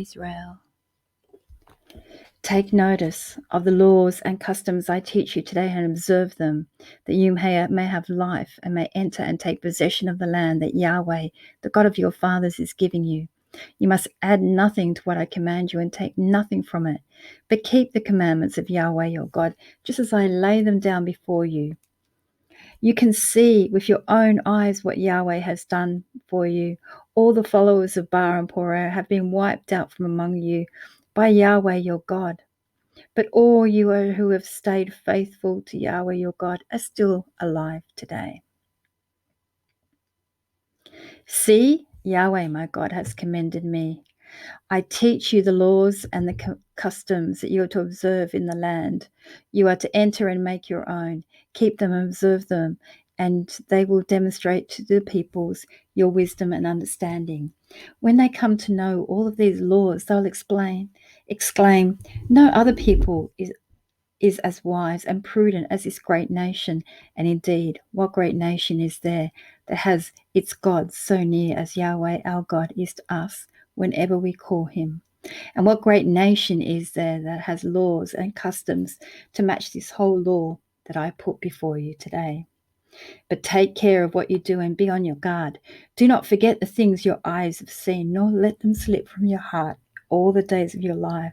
Israel. Take notice of the laws and customs I teach you today and observe them, that you may have life and may enter and take possession of the land that Yahweh, the God of your fathers, is giving you. You must add nothing to what I command you and take nothing from it, but keep the commandments of Yahweh your God, just as I lay them down before you. You can see with your own eyes what Yahweh has done for you. All the followers of Baal and Peor have been wiped out from among you by Yahweh your God. But all you who have stayed faithful to Yahweh your God are still alive today. See, Yahweh my God has commended me. I teach you the laws and the customs that you are to observe in the land. You are to enter and make your own. Keep them and observe them, and they will demonstrate to the peoples your wisdom and understanding. When they come to know all of these laws, they'll exclaim, no other people is as wise and prudent as this great nation. And indeed, what great nation is there that has its God so near as Yahweh our God is to us whenever we call him? And what great nation is there that has laws and customs to match this whole law that I put before you today? But take care of what you do and be on your guard. Do not forget the things your eyes have seen, nor let them slip from your heart all the days of your life.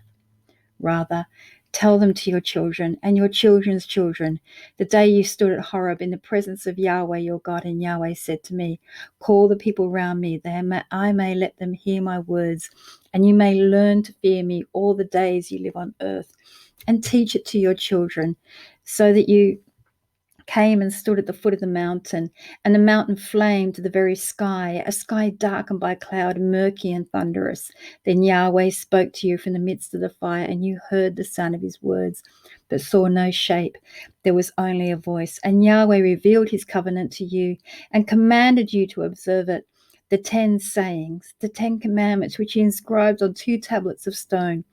Rather, tell them to your children and your children's children. The day you stood at Horeb in the presence of Yahweh your God, and Yahweh said to me, call the people round me, that I may let them hear my words, and you may learn to fear me all the days you live on earth, and teach it to your children, so that you came and stood at the foot of the mountain, and the mountain flamed to the very sky, a sky darkened by a cloud, murky and thunderous. Then Yahweh spoke to you from the midst of the fire, and you heard the sound of his words, but saw no shape. There was only a voice. And Yahweh revealed his covenant to you and commanded you to observe it. The 10 sayings, the 10 commandments, which he inscribed on 2 tablets of stone.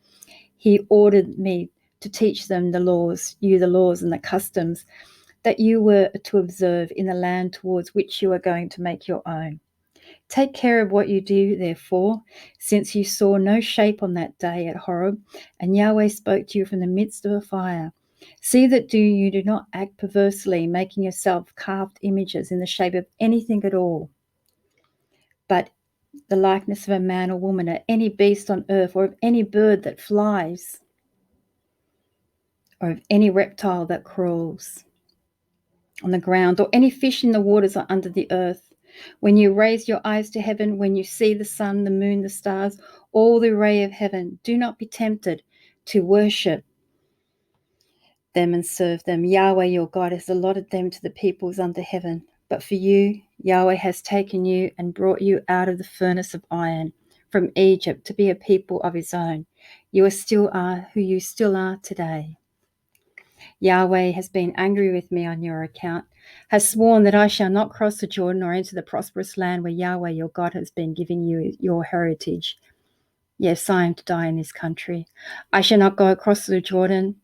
He ordered me to teach them the laws and the customs that you were to observe in the land towards which you are going to make your own. Take care of what you do, therefore, since you saw no shape on that day at Horeb, and Yahweh spoke to you from the midst of a fire. See that you do not act perversely, making yourself carved images in the shape of anything at all, but the likeness of a man or woman, or any beast on earth, or of any bird that flies, or of any reptile that crawls on the ground, or any fish in the waters or under the earth. When you raise your eyes to heaven, when you see the sun, the moon, the stars, all the array of heaven, do not be tempted to worship them and serve them. Yahweh your God has allotted them to the peoples under heaven. But for you, Yahweh has taken you and brought you out of the furnace of iron from Egypt to be a people of his own. You still are who you still are today. Yahweh has been angry with me on your account, has sworn that I shall not cross the Jordan or enter the prosperous land where Yahweh your God has been giving you your heritage. Yes, I am to die in this country. I shall not go across the Jordan.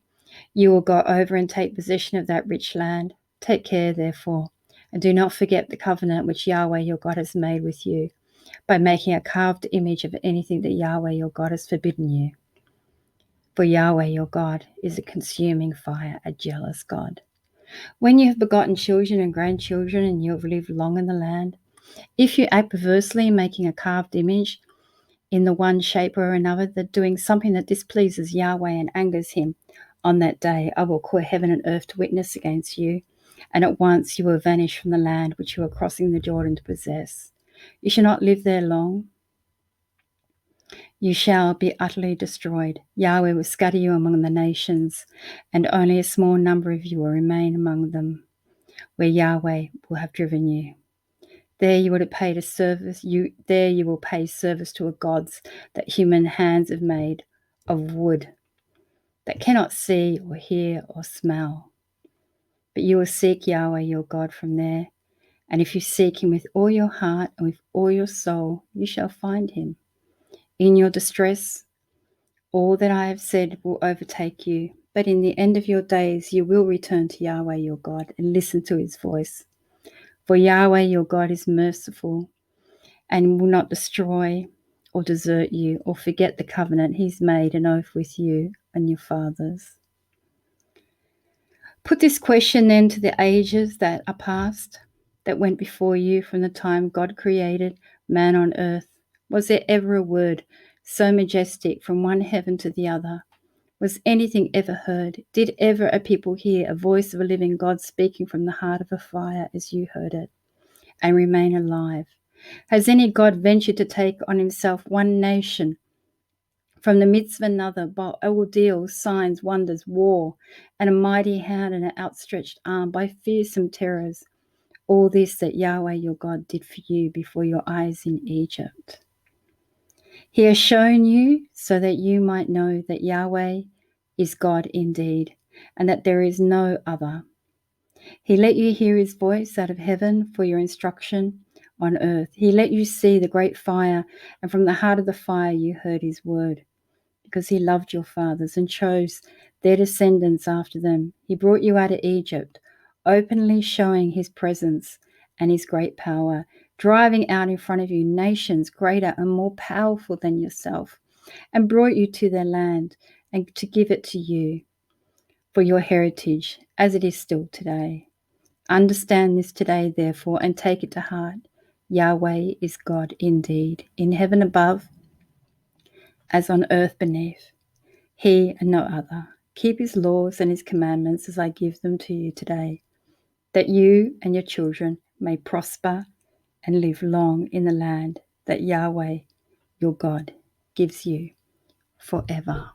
You will go over and take possession of that rich land. Take care, therefore, and do not forget the covenant which Yahweh your God has made with you by making a carved image of anything that Yahweh your God has forbidden you. For Yahweh your God is a consuming fire, a jealous God. When you have begotten children and grandchildren, and you have lived long in the land, if you act perversely, making a carved image in the one shape or another, that doing something that displeases Yahweh and angers him, on that day I will call heaven and earth to witness against you, and at once you will vanish from the land which you are crossing the Jordan to possess. You shall not live there long. You shall be utterly destroyed. Yahweh will scatter you among the nations, and only a small number of you will remain among them, where Yahweh will have driven you. There you will pay service to a gods that human hands have made of wood, that cannot see or hear or smell. But you will seek Yahweh your God from there, and if you seek him with all your heart and with all your soul, you shall find him. In your distress, all that I have said will overtake you, but in the end of your days you will return to Yahweh your God and listen to his voice. For Yahweh your God is merciful and will not destroy or desert you or forget the covenant he's made an oath with you and your fathers. Put this question then to the ages that are past, that went before you from the time God created man on earth. Was there ever a word so majestic from one heaven to the other? Was anything ever heard? Did ever a people hear a voice of a living God speaking from the heart of a fire as you heard it, and remain alive? Has any God ventured to take on himself one nation from the midst of another by ordeals, signs, wonders, war, and a mighty hand and an outstretched arm, by fearsome terrors? All this that Yahweh your God did for you before your eyes in Egypt. He has shown you so that you might know that Yahweh is God indeed, and that there is no other. He let you hear his voice out of heaven for your instruction on earth. He let you see the great fire, and from the heart of the fire you heard his word, because he loved your fathers and chose their descendants after them. He brought you out of Egypt, openly showing his presence and his great power, driving out in front of you nations greater and more powerful than yourself, and brought you to their land and to give it to you for your heritage, as it is still today. Understand this today, therefore, and take it to heart. Yahweh is God indeed, in heaven above as on earth beneath. He and no other. Keep his laws and his commandments as I give them to you today, that you and your children may prosper and live long in the land that Yahweh, your God, gives you forever.